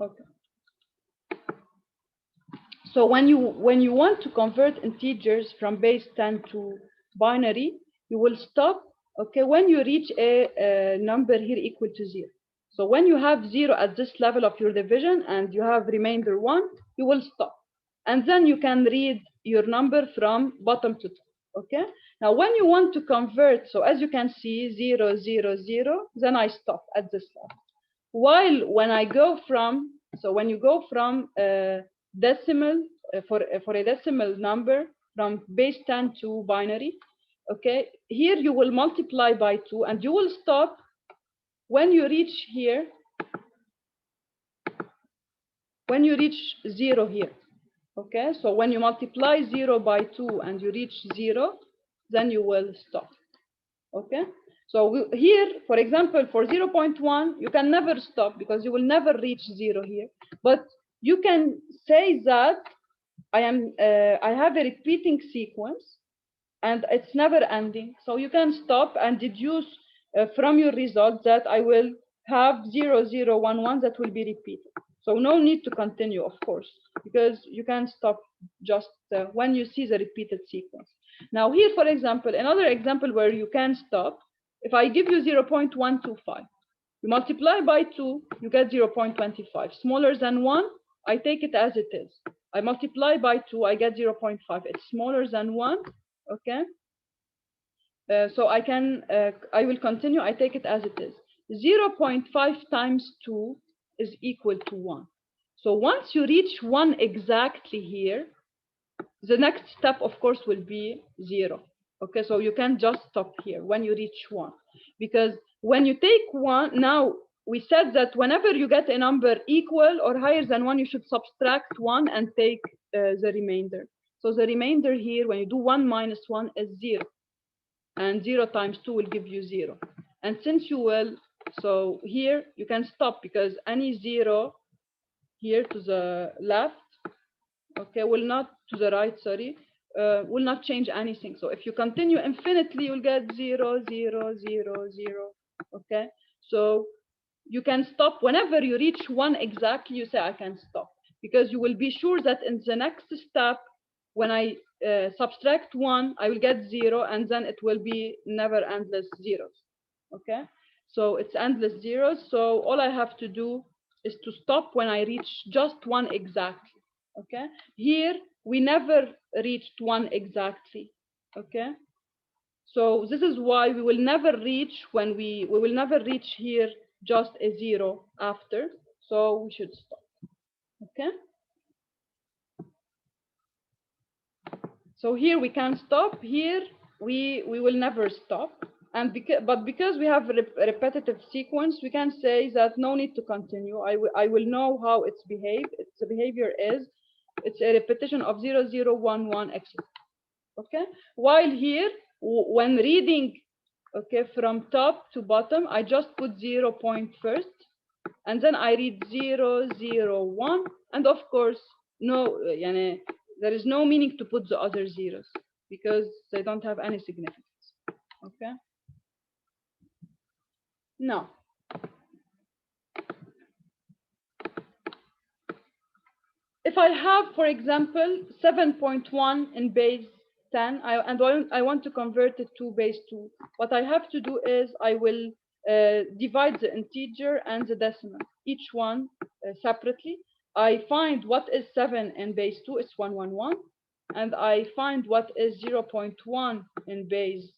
Okay. So when you want to convert integers from base 10 to binary, you will stop, okay, when you reach a number here equal to 0. So when you have 0 at this level of your division and you have remainder 1, you will stop. And then you can read your number from bottom to top, okay? Now when you want to convert, so as you can see, 0, 0, 0, then I stop at this level. While when I go from, so when you go from decimal, for a decimal number from base 10 to binary, okay, here you will multiply by 2 and you will stop when you reach here, when you reach 0 here, okay? So when you multiply 0 by 2 and you reach 0, then you will stop, okay? So here, for example, for 0.1, you can never stop because you will never reach 0 here. But you can say that I have a repeating sequence and it's never ending. So you can stop and deduce from your result that I will have 0, 0, 1, 1 that will be repeated. So no need to continue, of course, because you can stop just when you see the repeated sequence. Now here, for example, another example where you can stop. If I give you 0.125, you multiply by 2, you get 0.25. Smaller than 1, I take it as it is. I multiply by 2, I get 0.5. It's smaller than 1, okay? So I will continue, I take it as it is. 0.5 times 2 is equal to 1. So once you reach 1 exactly here, the next step, of course, will be 0. Okay, so you can just stop here when you reach 1. Because when you take 1, now we said that whenever you get a number equal or higher than 1, you should subtract 1 and take the remainder. So the remainder here, when you do 1 minus 1 is 0. And 0 times 2 will give you 0. And since you will, so here you can stop because any 0 here to the left, okay, will not, to the right, sorry, will not change anything. So if you continue infinitely, you'll get 0, 0, 0, 0, okay? So you can stop whenever you reach 1 exactly, you say I can stop, because you will be sure that in the next step, when I subtract 1, I will get 0, and then it will be never endless zeros, okay? So it's endless zeros, so all I have to do is to stop when I reach just 1 exactly. Okay, here we never reached 1 exactly. Okay, so this is why we will never reach when we will never reach here just a 0 after, so we should stop. Okay, so here we can stop, here we will never stop, and because we have a repetitive sequence, we can say that no need to continue. I will know how its behavior is. It's a repetition of 0, 0, 1, 1, etc. Okay, while here when reading, okay, from top to bottom, I just put 0 point first, and then I read 0, 0, 1, and of course no, there is no meaning to put the other zeros because they don't have any significance. Okay, now if I have, for example, 7.1 in base 10, I want to convert it to base 2. What I have to do is I will divide the integer and the decimal, each one separately. I find what is 7 in base 2, it's 111. And I find what is 0.1 in base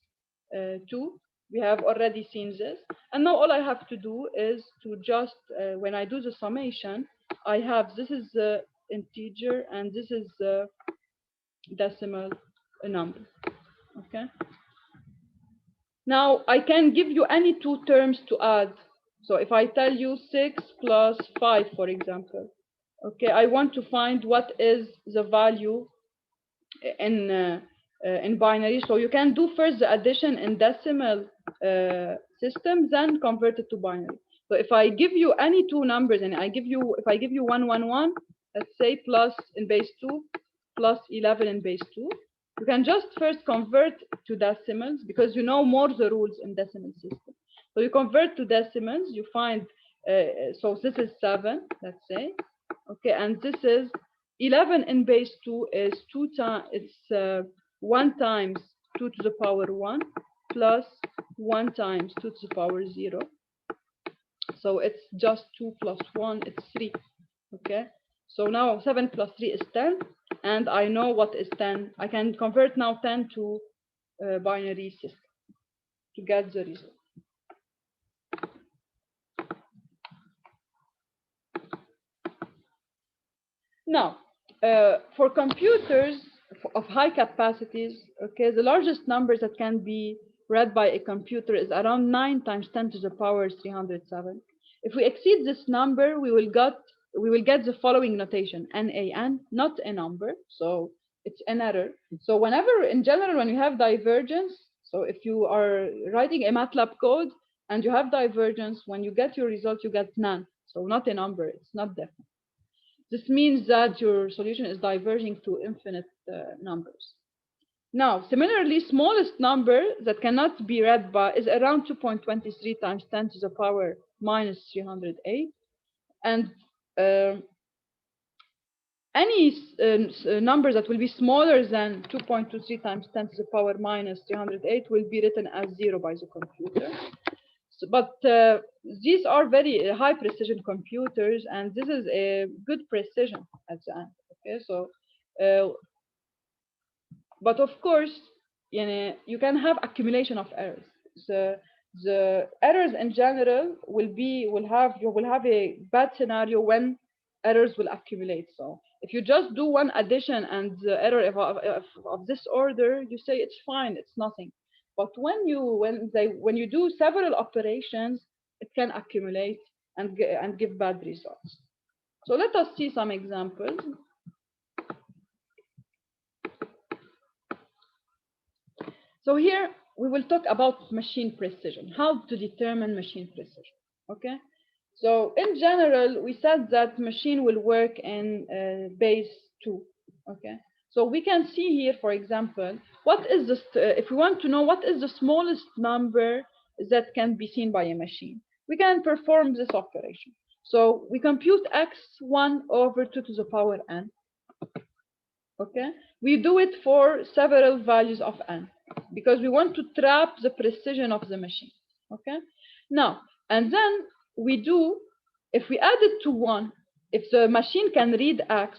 2. We have already seen this. And now all I have to do is to just, when I do the summation, I have, this is the integer and this is the decimal number. Okay, now I can give you any 2 terms to add. So if I tell you 6 plus 5, for example, okay, I want to find what is the value in binary. So you can do first the addition in decimal system, then convert it to binary. So if I give you any 2 numbers and if I give you 111, let's say, plus in base 2 plus 11 in base 2, you can just first convert to decimals because you know more the rules in decimal system. So you convert to decimals, you find So this is 7, let's say. Okay, and this is 11 in base 2 is 2 times, it's 1 times 2 to the power 1 plus 1 times 2 to the power 0. So it's just 2 plus 1, it's 3. Okay, so now 7 plus 3 is 10, and I know what is 10. I can convert now 10 to binary system to get the result. Now, for computers of high capacities, okay, the largest number that can be read by a computer is around 9 times 10 to the power 307. If we exceed this number, we will get the following notation: NaN, not a number, so it's an error. So whenever, in general, when you have divergence, so if you are writing a MATLAB code and you have divergence, when you get your result, you get none. So not a number, it's not definite. This means that your solution is diverging to infinite numbers. Now, similarly, smallest number that cannot be read by is around 2.23 times 10 to the power minus 308. And any number that will be smaller than 2.23 times 10 to the power minus 308 will be written as 0 by the computer. So, but these are very high precision computers, and this is a good precision at the end. Okay, so but of course, you can have accumulation of errors. The errors in general you will have a bad scenario when errors will accumulate. So if you just do one addition and the error of this order, you say it's fine, it's nothing. But when you do several operations, it can accumulate and give bad results. So let us see some examples. So here we will talk about machine precision, how to determine machine precision. Okay. So in general, we said that machine will work in base 2. Okay. So we can see here, for example, what is if we want to know what is the smallest number that can be seen by a machine, we can perform this operation. So we compute x1 over 2 to the power n. Okay. We do it for several values of n because we want to trap the precision of the machine. Okay. Now, and then we do, if we add it to 1, if the machine can read x,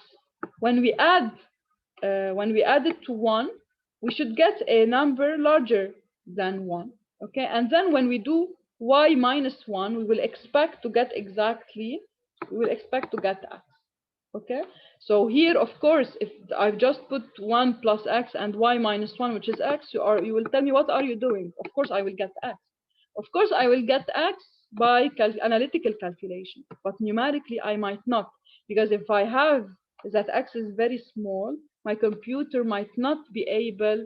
when we add it to 1, we should get a number larger than 1. Okay. And then when we do y minus 1, we will expect to get x. Okay. So here, of course, if I've just put 1 plus x and y minus 1, which is x, you will tell me, what are you doing? Of course, I will get x. Of course, I will get x by analytical calculation, but numerically, I might not, because if I have that x is very small, my computer might not be able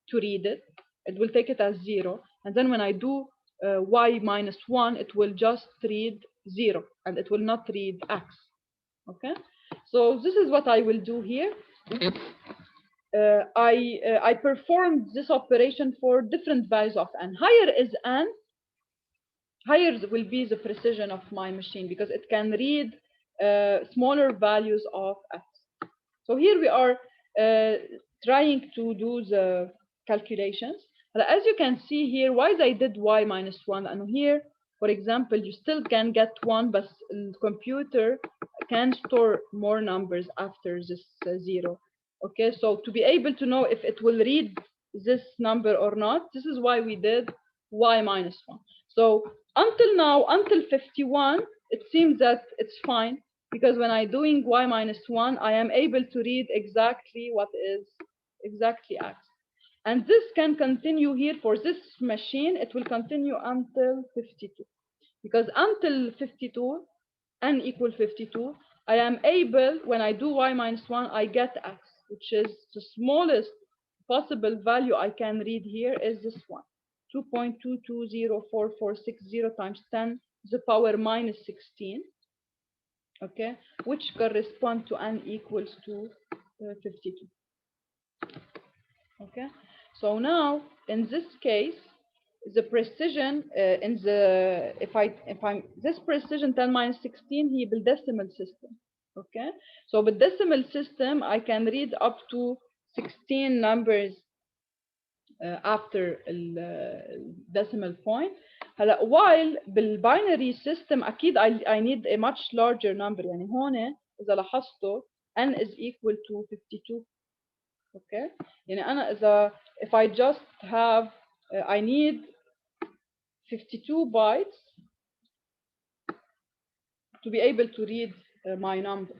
to read it. It will take it as 0. And then when I do y minus 1, it will just read 0, and it will not read x. Okay. So this is what I will do here. I performed this operation for different values of n. Higher is n, higher will be the precision of my machine because it can read smaller values of x. So here we are trying to do the calculations. But as you can see here, why I did y minus 1, and here, for example, you still can get 1, but the computer can store more numbers after this 0. Okay, so to be able to know if it will read this number or not, this is why we did y minus 1. So until now, until 51, it seems that it's fine, because when I'm doing y minus 1, I am able to read exactly what is exactly x. And this can continue here for this machine. It will continue until 52. Because until 52, n equal 52, I am able, when I do y minus 1, I get x, which is the smallest possible value I can read here is this one. 2.220446 times 10 to the power minus 16. Okay, which correspond to n equals to 52. Okay, so now in this case, the precision in the if I'm this precision 10 minus 16 هي بالدecimal system. Okay, so with decimal system I can read up to 16 numbers after decimal point. هلا while بالباينري system أكيد I need a much larger number. يعني هون إذا لاحظتوا n is equal to 52. Okay, يعني أنا إذا if I just have I need 52 bytes to be able to read my number.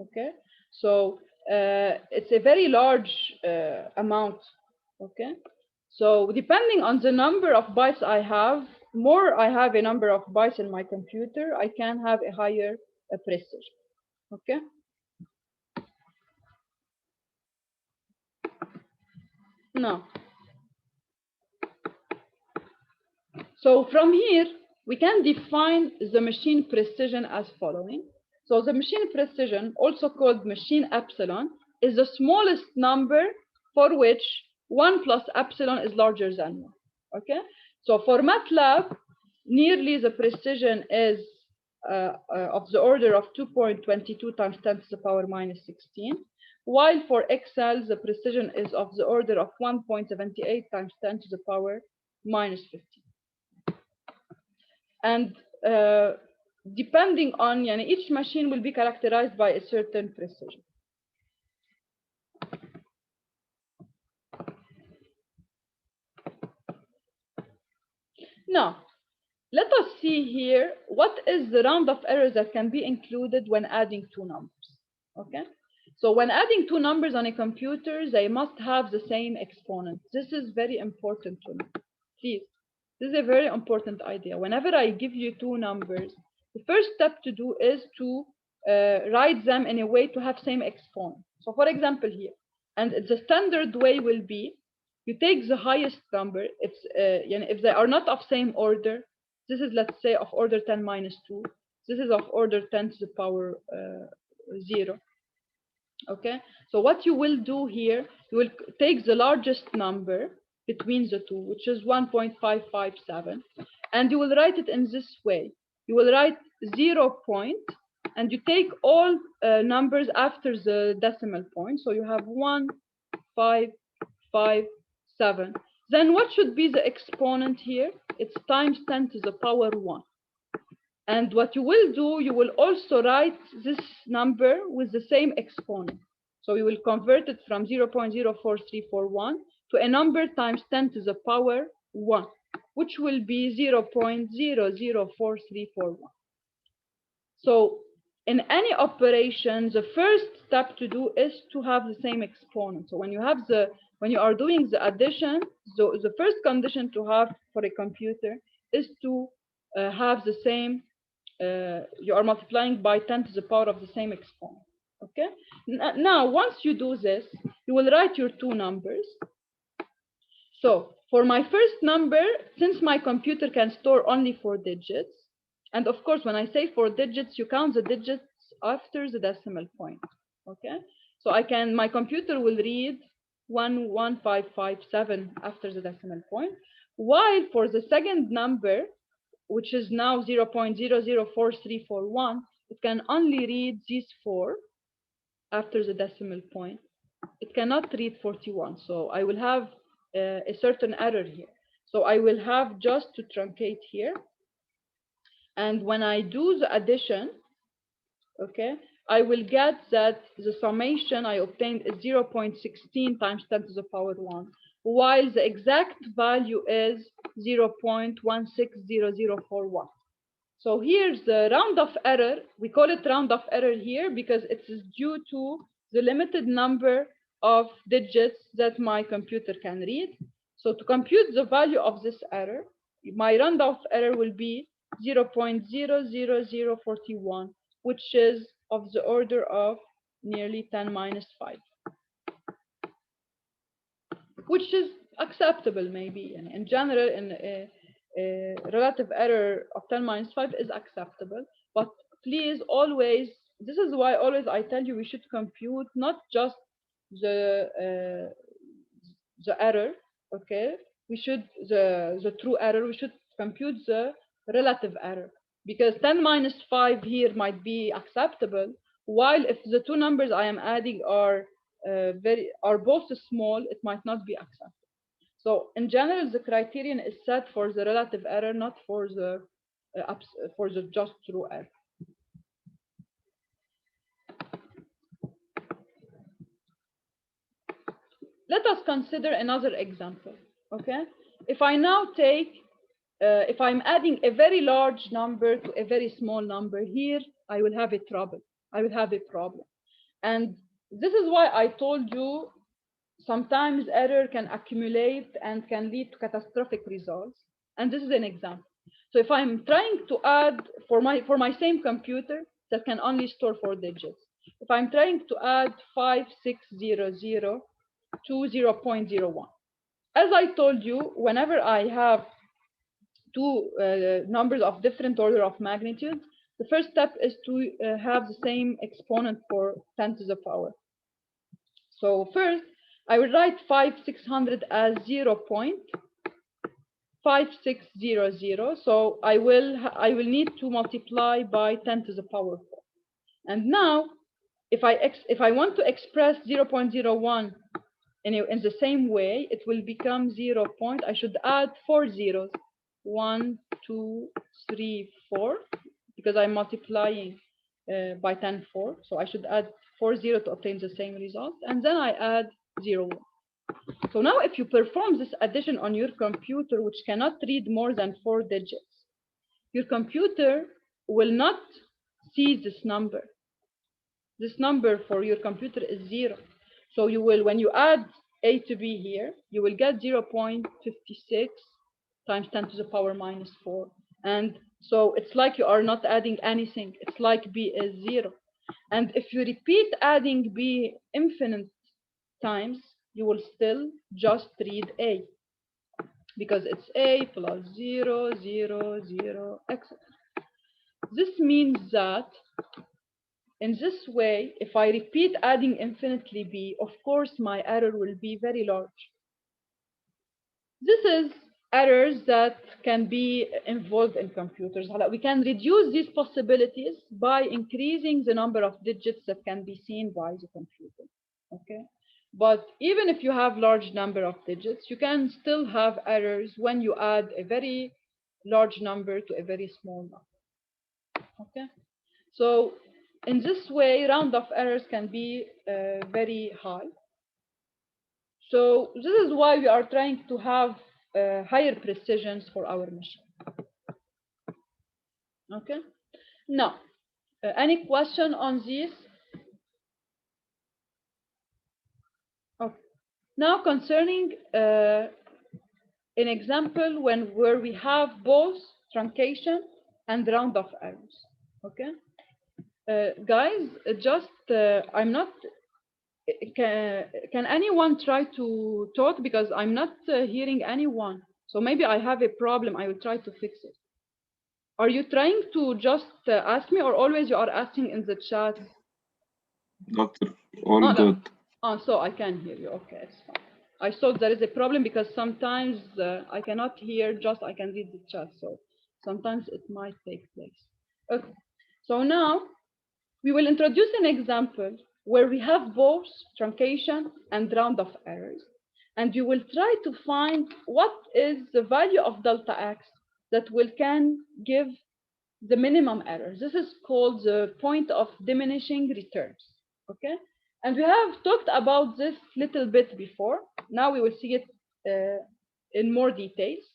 Okay, so it's a very large amount. Okay, so depending on the number of bytes I have, more I have a number of bytes in my computer, I can have a higher precision. Okay. Now, so from here we can define the machine precision as following. So the machine precision, also called machine epsilon, is the smallest number for which 1 plus epsilon is larger than 1. Okay, so for MATLAB, nearly the precision is of the order of 2.22 times 10 to the power minus 16, while for Excel the precision is of the order of 1.78 times 10 to the power minus 15. And depending on يعني each machine will be characterized by a certain precision. Now, let us see here what is the round of error that can be included when adding two numbers. Okay, so when adding two numbers on a computer, they must have the same exponent. This is very important to know. Please, this is a very important idea. Whenever I give you two numbers, the first step to do is to write them in a way to have same exponent. So for example here, and the standard way will be, you take the highest number, it's if they are not of same order, this is, let's say, of order 10 minus 2, this is of order 10 to the power 0. Okay, so what you will do here, you will take the largest number between the two, which is 1.557, and you will write it in this way. You will write 0 point, and you take all numbers after the decimal point. So you have 1, 5, 5, 7. Then what should be the exponent here? It's times 10 to the power 1. And what you will do, you will also write this number with the same exponent. So you will convert it from 0.04341 to a number times 10 to the power 1, which will be 0.004341. So in any operation, the first step to do is to have the same exponent. So when you are doing the addition, so the first condition to have for a computer is to have the same, you are multiplying by 10 to the power of the same exponent. Okay, now once you do this, you will write your two numbers. So for my first number, since my computer can store only 4 digits, and of course when I say 4 digits, you count the digits after the decimal point. Okay, so my computer will read 11557 after the decimal point, while for the second number, which is now 0.004341, it can only read these 4 after the decimal point. It cannot read 41. So I will have a certain error here. So I will have just to truncate here. And when I do the addition, okay, I will get that the summation I obtained is 0.16 times 10 to the power 1, while the exact value is 0.160041. So here's the round of error. We call it round of error here because it is due to the limited number of digits that my computer can read. So to compute the value of this error, my round of error will be 0.00041, which is of the order of nearly 10 minus 5, which is acceptable maybe. And in general, in relative error of 10 minus 5 is acceptable, but please always, this is why always I tell you we should compute not just the error, okay, we should the true error, we should compute the relative error, because 10 minus 5 here might be acceptable, while if the two numbers I am adding are both small, it might not be acceptable. So in general, the criterion is set for the relative error, not for the just true error. Let us consider another example. Okay, if I now take if I'm adding a very large number to a very small number here, I will have a trouble. I will have a problem. And this is why I told you sometimes error can accumulate and can lead to catastrophic results. And this is an example. So if I'm trying to add for my same computer that can only store 4 digits, if I'm trying to add 5600 to 0.01, as I told you, whenever I have two numbers of different order of magnitude, the first step is to have the same exponent for 10 to the power. So first, I will write 5600 as 0.5600. So I will need to multiply by 10 to the power 4. And now, if I want to express 0.01 in the same way, it will become 0. I should add 4 zeros. 1, 2, 3, 4, because I'm multiplying by 10, 4. So I should add 4 0 to obtain the same result. And then I add 0, 1. So now if you perform this addition on your computer, which cannot read more than 4 digits, your computer will not see this number. This number for your computer is 0. So you will, when you add A to B here, you will get 0.56 times 10 to the power minus 4. And so it's like you are not adding anything. It's like B is 0. And if you repeat adding B infinite times, you will still just read A, because it's A plus 0, 0, 0, etc. This means that in this way, if I repeat adding infinitely B, of course my error will be very large. This is errors that can be involved in computers. We can reduce these possibilities by increasing the number of digits that can be seen by the computer. Okay, but even if you have large number of digits, you can still have errors when you add a very large number to a very small number. Okay, so in this way, round-off errors can be very high. So this is why we are trying to have higher precisions for our machine. Okay. Now, any question on this? Okay. Now, concerning an example where we have both truncation and round-off errors. Okay. Guys, just I'm not. Can anyone try to talk, because I'm not hearing anyone? So maybe I have a problem. I will try to fix it. Are you trying to just ask me, or always you are asking in the chat? Doctor, all good. Oh, so I can hear you. Okay, it's fine. I thought there is a problem because sometimes I cannot hear, just I can read the chat. So sometimes it might take place. Okay, so now we will introduce an example where we have both truncation and round-off errors. And you will try to find what is the value of delta x that can give the minimum error. This is called the point of diminishing returns. Okay, and we have talked about this little bit before. Now we will see it in more details.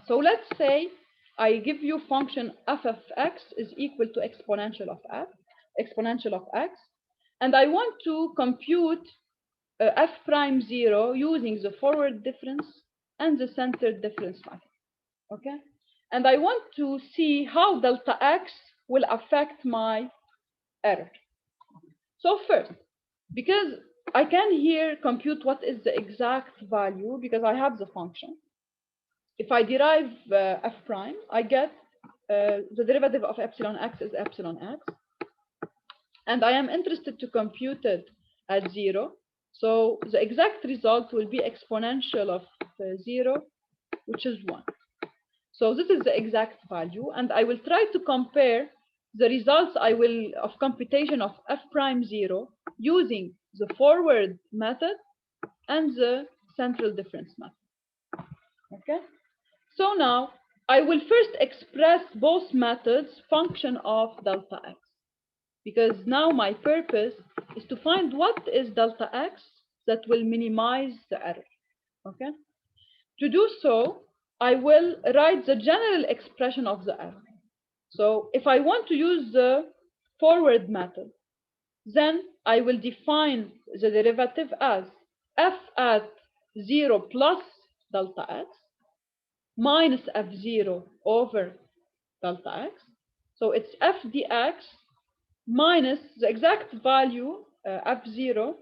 So let's say I give you function f of x is equal to exponential of x, and I want to compute f prime 0 using the forward difference and the center difference method. Okay, and I want to see how delta x will affect my error. So first, because I can here compute what is the exact value, because I have the function. If I derive f prime, I get the derivative of epsilon x is epsilon x. And I am interested to compute it at 0. So the exact result will be exponential of 0, which is 1. So this is the exact value, and I will try to compare the results of computation of f prime 0 using the forward method and the central difference method. Okay. So now I will first express both methods function of delta x, because now my purpose is to find what is delta x that will minimize the error. Okay. To do so, I will write the general expression of the error. So if I want to use the forward method, then I will define the derivative as f at 0 plus delta x minus f0 over delta x. So it's f dx minus the exact value, f0.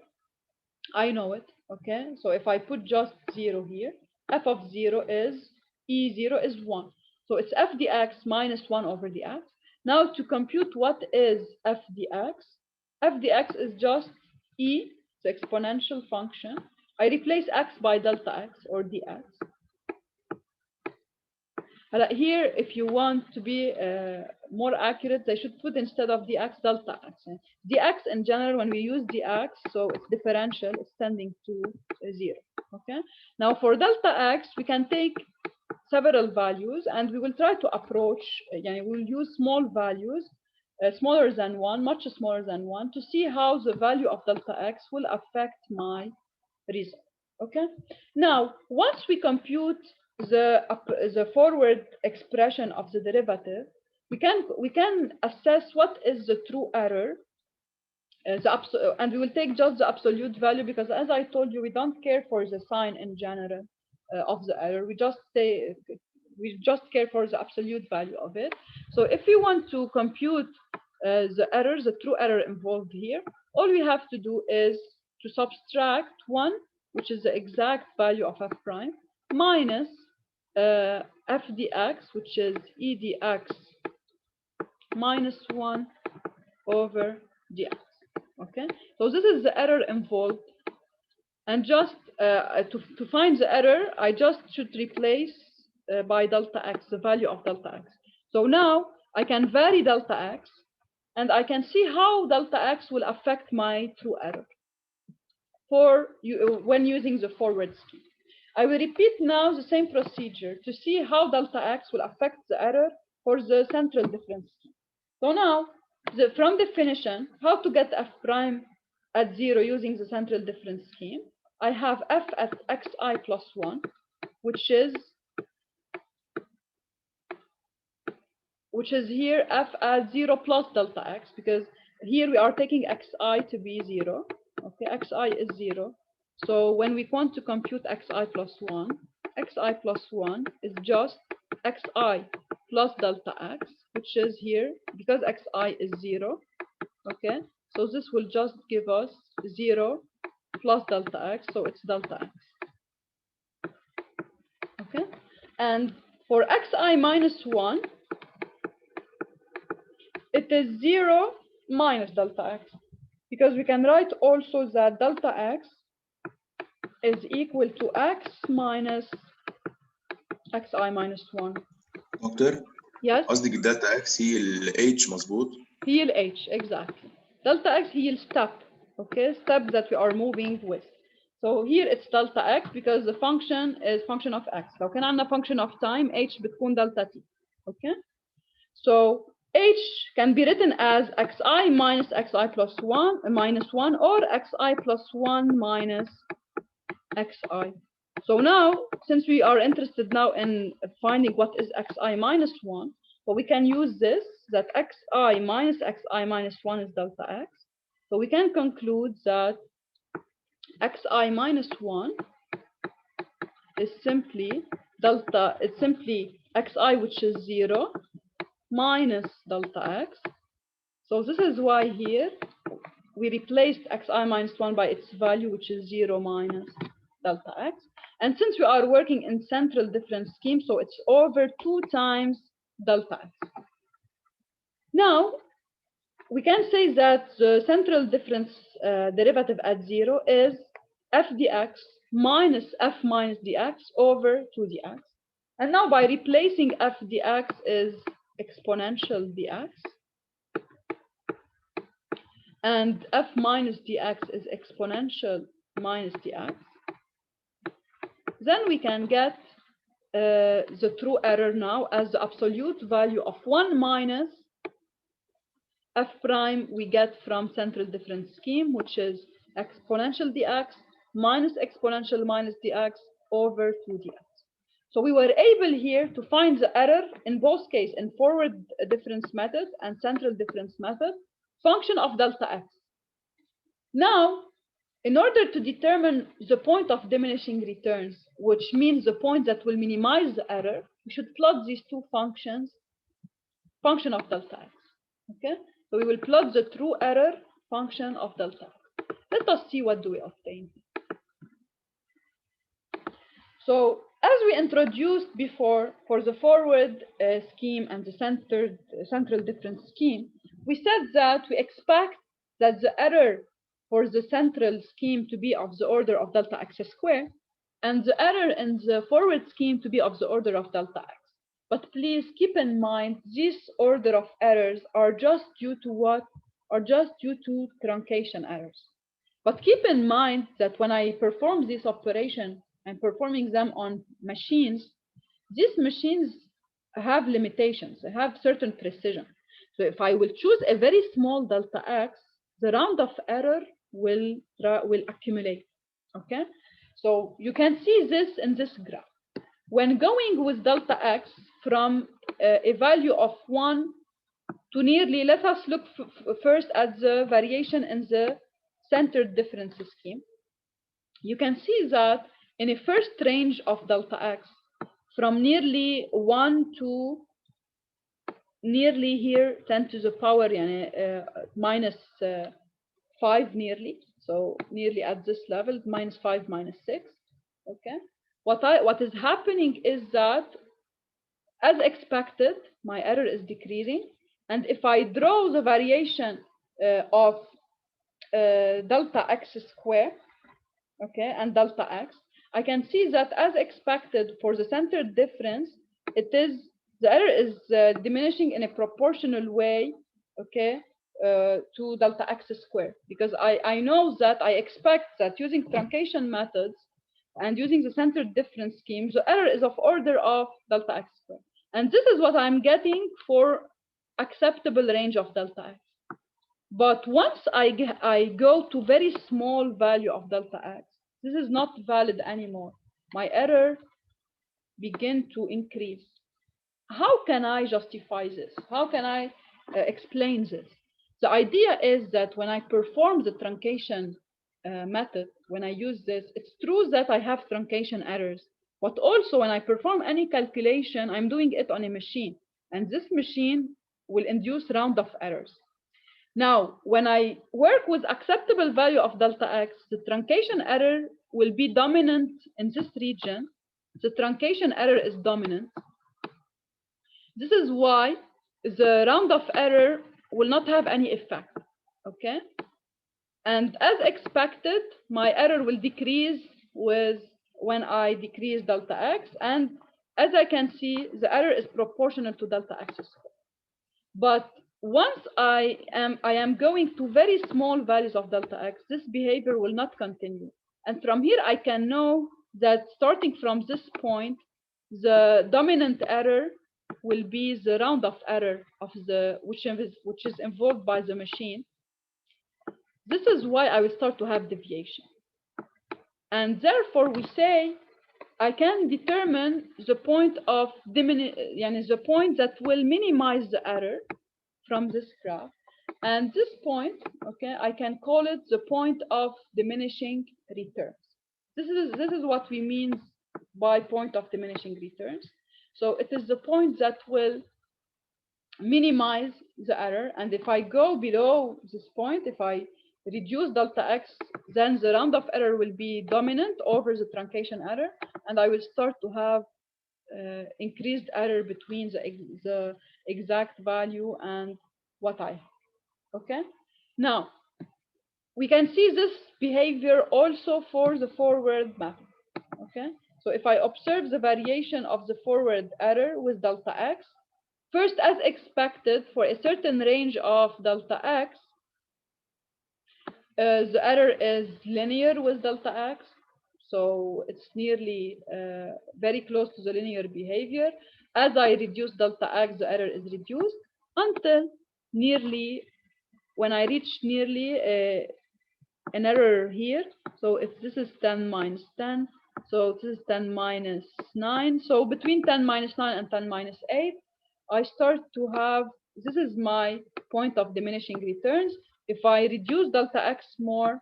I know it, okay? So if I put just 0 here, f of 0 is e0 is 1. So it's f dx minus 1 over dx. Now to compute what is f dx is just e, the exponential function. I replace x by delta x or dx. Here, if you want to be more accurate, they should put instead of dx delta x. Dx in general, when we use dx, so it's differential, it's tending to 0. Okay. Now for delta x, we can take several values, and we will try to approach. We'll use small values, smaller than 1, much smaller than 1, to see how the value of delta x will affect my result. Okay. Now, once we compute the forward expression of the derivative, we can assess what is the true error, and we will take just the absolute value, because as I told you, we don't care for the sign in general of the error. We just care for the absolute value of it. So if we want to compute the true error involved here, all we have to do is to subtract 1, which is the exact value of f prime, minus f dx, which is e dx minus 1 over dx. Okay, so this is the error involved, and just to find the error, I just should replace by delta x, the value of delta x. So now I can vary delta x, and I can see how delta x will affect my true error when using the forward scheme. I will repeat now the same procedure to see how delta x will affect the error for the central difference scheme. So now, from definition, how to get f prime at 0 using the central difference scheme, I have f at xi plus 1, which is here f at 0 plus delta x, because here we are taking xi to be 0. Okay, xi is 0. So when we want to compute xi plus 1 is just xi plus delta x, which is here, because xi is 0. Okay, so this will just give us 0 plus delta x, so it's delta x. Okay, and for xi minus 1, it is 0 minus delta x, because we can write also that delta x is equal to x minus xi minus 1. دكتور Yes, قصدك الدلتا اكس هي ال H مظبوط؟ هي ال H, exactly. Delta x هي ال step, okay, step that we are moving with. So here it's delta x because the function is function of x. لو كان عندنا function of time, h بتكون delta t. Okay, so h can be written as xi minus xi plus 1 minus 1, or xi plus 1 minus xi. So now, since we are interested now in finding what is xi minus 1, so we can use this, that xi minus 1 is delta x. So we can conclude that xi minus 1 is simply xi, which is 0, minus delta x. So this is why here we replaced xi minus 1 by its value, which is 0 minus delta x. And since we are working in central difference scheme, so it's over 2 times delta x. Now, we can say that the central difference derivative at 0 is f dx minus f minus dx over 2 dx. And now by replacing f dx is exponential dx, and f minus dx is exponential minus dx, then we can get the true error now as the absolute value of 1 minus f prime we get from central difference scheme, which is exponential dx minus exponential minus dx over 2 dx. So we were able here to find the error in both cases, in forward difference method and central difference method, function of delta x. Now, in order to determine the point of diminishing returns, which means the point that will minimize the error, we should plot these two functions, function of delta x. Okay, so we will plot the true error function of delta x. Let us see what do we obtain. So as we introduced before for the forward scheme and the central difference scheme, we said that we expect that the error for the central scheme to be of the order of delta x squared, and the error in the forward scheme to be of the order of delta x. But please keep in mind, this order of errors are just due to what? Are just due to truncation errors. But keep in mind that when I perform this operation, I'm performing them on machines. These machines have limitations, they have certain precision. So if I will choose a very small delta x, the round of error will accumulate. Okay, so you can see this in this graph. When going with delta x from a value of 1 to nearly, let us look first at the variation in the centered difference scheme. You can see that in a first range of delta x, from nearly 1 to nearly here 10 to the power minus 5 nearly, so nearly at this level, minus 5, minus 6. Okay, what is happening is that, as expected, my error is decreasing, and if I draw the variation of delta x squared, okay, and delta x, I can see that as expected for the centered difference, the error is diminishing in a proportional way, okay, to delta x squared, because I know that I expect that using truncation methods and using the centered difference schemes, the error is of order of delta x squared. And this is what I'm getting for acceptable range of delta x. But once I go to very small value of delta x, this is not valid anymore. My error begin to increase. How can I justify this? How can I explain this? The idea is that when I perform the truncation method, when I use this, it's true that I have truncation errors, but also when I perform any calculation, I'm doing it on a machine, and this machine will induce round-off errors. Now, when I work with acceptable value of delta x, the truncation error will be dominant in this region. The truncation error is dominant. This is why the round-off error will not have any effect, okay? And as expected, my error will decrease when I decrease delta x, and as I can see, the error is proportional to delta x squared. But once I am going to very small values of delta x, this behavior will not continue. And from here, I can know that starting from this point, the dominant error will be the round-off error of which is involved by the machine. This is why I will start to have deviation. And therefore, we say I can determine the point of the point that will minimize the error from this graph. And this point, okay, I can call it the point of diminishing returns. This is what we mean by point of diminishing returns. So it is the point that will minimize the error. And if I go below this point, if I reduce delta x, then the round-off error will be dominant over the truncation error, and I will start to have increased error between the exact value and what I have. Okay. Now, we can see this behavior also for the forward method. Okay, so if I observe the variation of the forward error with delta x, first, as expected, for a certain range of delta x, the error is linear with delta x, so it's nearly very close to the linear behavior. As I reduce delta x, the error is reduced until nearly, when I reach nearly an error here. So if this is 10 minus 10, so this is 10 minus 9. So between 10 minus 9 and 10 minus 8, I start to have, this is my point of diminishing returns. If I reduce delta x more,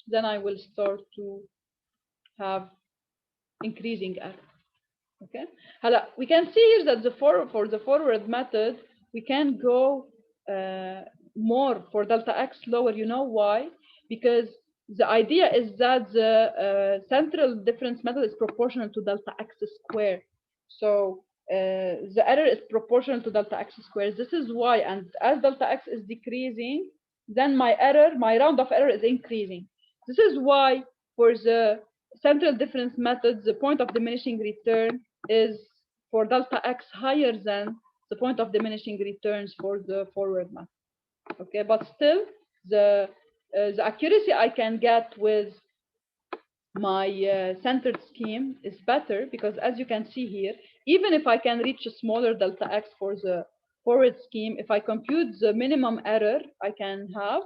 then I will start to have increasing error. Okay. We can see here that for the forward method, we can go more for delta x lower. You know why? Because the idea is that the central difference method is proportional to delta x squared. So the error is proportional to delta x squared. This is why, and as delta x is decreasing, then my round of error is increasing. This is why for the central difference method, the point of diminishing return is for delta x higher than the point of diminishing returns for the forward method. Okay, but still the accuracy I can get with my centered scheme is better, because as you can see here, even if I can reach a smaller delta x for the forward scheme, if I compute the minimum error I can have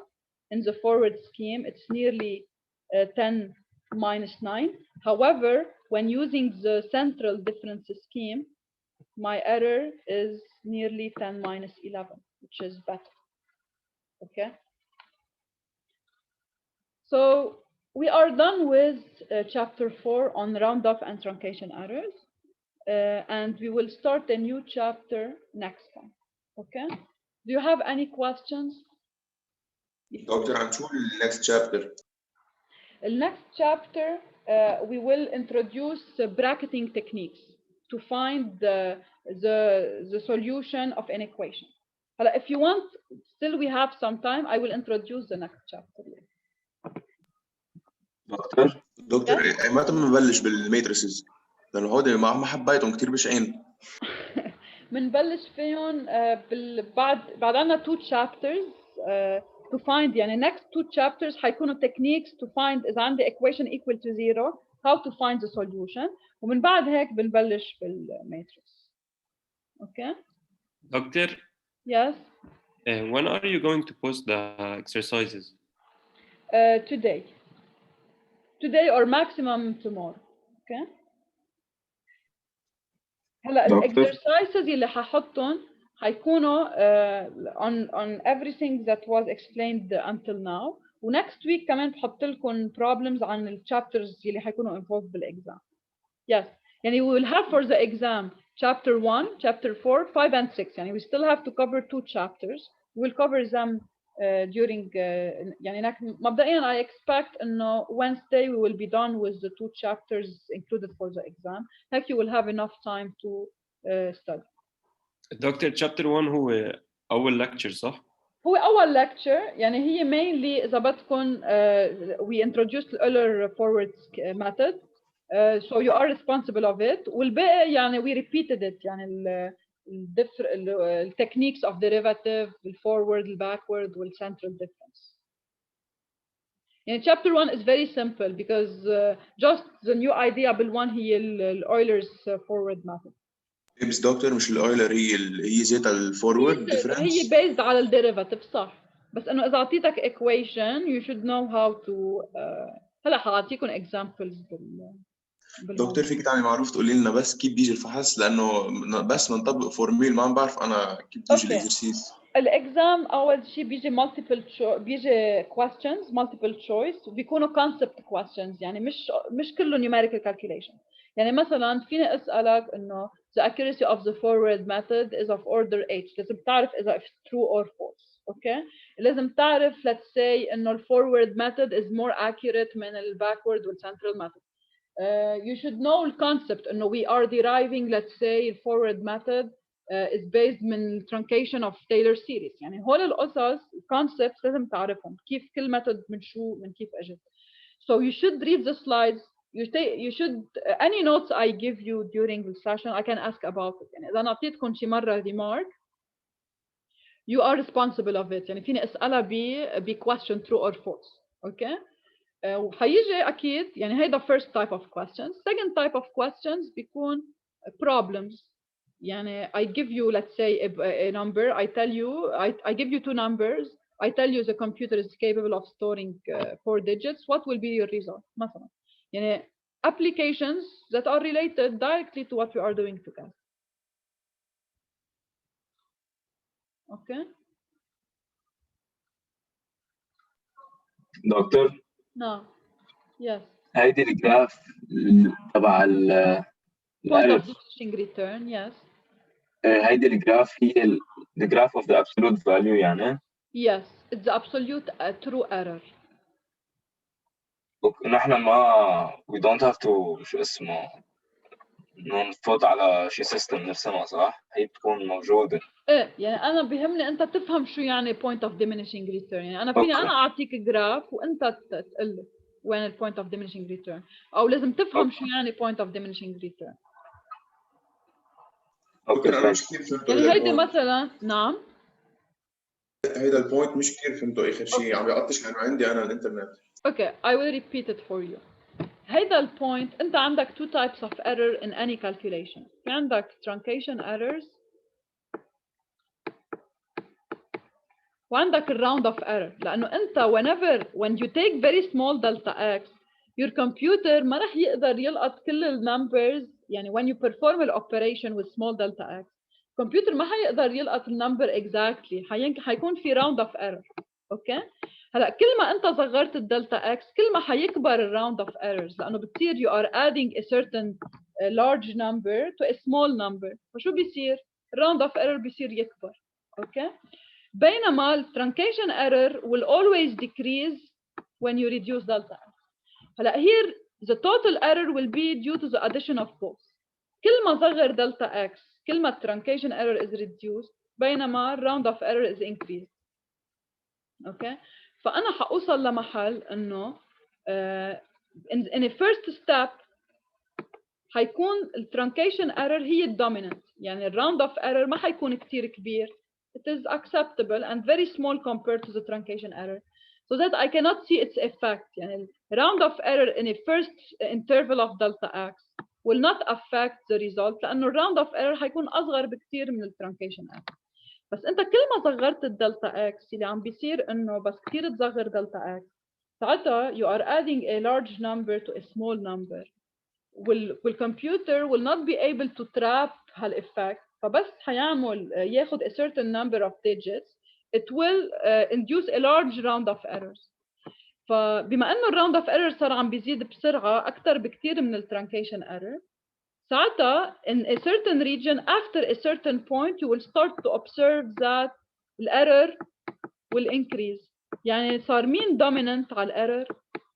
in the forward scheme, it's nearly 10 minus 9. However, when using the central difference scheme, my error is nearly 10 minus 11, which is better. Okay. So we are done with chapter 4 on roundoff and truncation errors. And we will start a new chapter next time. Okay. Do you have any questions? دكتور هنشوف next chapter. The next chapter, we will introduce bracketing techniques to find the solution of an equation. If you want, still we have some time, I will introduce the next chapter. دكتور متى بنبلش بالماتريسز؟ لأنه هودي ما حبيتهم كتير بشعين. بنبلش فيهم بعد عنا 2 chapters to find، يعني next 2 chapters حيكونوا techniques to find إذا عندي equation equal to 0 how to find the solution، ومن بعد هيك بنبلش بالماتريكس. Okay. Doctor. Yes. When are you going to post the exercises? Today or maximum tomorrow. Okay. هلا exercises اللي ححطهم حيكونوا on everything that was explained until now. next week كمان بحط لكم problems عن الchapters اللي حيكونوا involved بالexam. Yes. يعني we will have for the exam chapter 1, chapter 4, 5 and 6. يعني we still have to cover 2 chapters. We'll cover them during يعني مبدئيا I expect انه Wednesday we will be done with the 2 chapters included for the exam. Like you will have enough time to study. Doctor, chapter 1 هو أول lecture صح؟ هو أول lecture، يعني هي mainly إذا بدكم we introduced the Euler forward method. So you are responsible of it. والباقي يعني we repeated it، يعني the techniques of derivative, the forward, the backward, the central difference. And chapter 1 is very simple because just the new idea بالone هي Euler's forward method. بس دكتور مش الأويلر هي ذاتها الفورورد ديفرنس. هي based على الديريفاتيف صح، بس انه اذا اعطيتك equation you should know how to هلا حاعطيكم examples دكتور فيك تعملي معروف تقولي لنا بس كيف بيجي الفحص، لانه بس بنطبق فورميل ما بعرف انا كيف بيجي الاكزرسيس. الاكزام اول شيء بيجي بيجي questions multiple choice وبيكونوا concept questions، يعني مش كله numerical calculation. يعني مثلا فيني اسالك انه the accuracy of the forward method is of order h، لازم تعرف اذا it's true or false. اوكي لازم تعرف let's say انه forward method is more accurate من backward والcentral method. You should know the concept انه we are deriving let's say forward method is based من truncation of Taylor series. يعني هول القصص concepts لازم تعرفهم كيف كل method من كيف اجت. So you should read the slides. You should any notes I give you during the session I can ask about it. يعني إذا نعطيتكم شي مرة remark you are responsible of it. يعني فيني أسألها ب question true or false. Okay. وحيجي أكيد يعني هيدا first type of questions. Second type of questions بيكون problems. يعني I give you let's say a number. I tell you I give you two numbers. I tell you the computer is capable of storing 4 digits. What will be your result? مثلا. يعني applications that are related directly to what we are doing together. Okay. دكتور No. Yes. هيدي الجراف تبع ال Point of الألف diminishing return. Yes. هيدي الجراف هي the graph of the absolute value يعني Yes. It's the absolute true error. ونحن ما we don't have to شو اسمه نفوت على شي سيستم نرسمها صح؟ هي بتكون موجودة. ايه يعني انا بيهمني انت تفهم شو يعني point of diminishing return. يعني انا فيني انا اعطيك جراف وانت تقول لي وين ال point of diminishing return او لازم تفهم شو يعني point of diminishing return. دكتور انا مش كثير فهمت يعني هيدي مثلا نعم هيدا البوينت مش كثير فهمته اخر شيء عم بيعطش لانه عندي انا الانترنت. Okay, I will repeat it for you. هيدا البوينت انت عندك two types of error in any calculation. في عندك truncation errors وعندك round of error. لانه انت when you take very small delta x your computer ما رح يقدر يلقط كل النمبرز. يعني when you perform an operation with small delta x computer ما حيقدر يلقط النمبر exactly. حيكون في round of error. اوكي هلا كل ما انت صغرت الدلتا اكس كل ما حيكبر الراوند اوف ايرورز لانه بتصير you are adding a certain large number to a small number. فشو بيصير؟ الراوند اوف ايرور بيصير يكبر. اوكي بينما ال truncation error will always decrease when you reduce delta x. هلا here the total error will be due to the addition of both. كل ما صغر delta x كل ما truncation error is reduced بينما round of error is increased. اوكي فانا حوصل لمحل انه in a first step حيكون ال truncation error هي الدوميننت. يعني ال round of error ما حيكون كثير كبير. It is acceptable and very small compared to the truncation error so that I cannot see its effect. يعني round of error in a first interval of delta x will not affect the result لأنه round of error حيكون أصغر بكثير من ال truncation error. بس أنت كل ما صغرت الدلتا x اللي عم بيصير إنه بس كثير تصغر دلتا x ساعتها you are adding a large number to a small number. والcomputer will not be able to trap هالإفكت فبس حيعمل ياخد a certain number of digits it will induce a large round of errors. فبما انه الراوند اوف ايرور صار عم بيزيد بسرعه اكثر بكثير من الترانكيشن ايرور ساعتها in a certain region after a certain point you will start to observe that الايرور will increase. يعني صار مين dominant على الايرور؟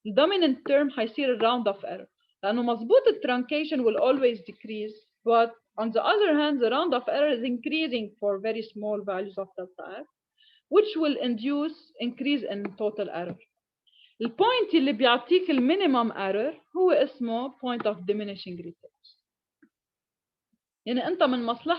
الدوميننت term حيصير الراوند اوف ايرور لانه مضبوط الترانكيشن will always decrease but on the other hand the round of error is increasing for very small values of delta x which will induce increase in total error. البوينت اللي بيعطيك المينيمم ايرور هو اسمه point of diminishing returns. يعني انت من مصلحتك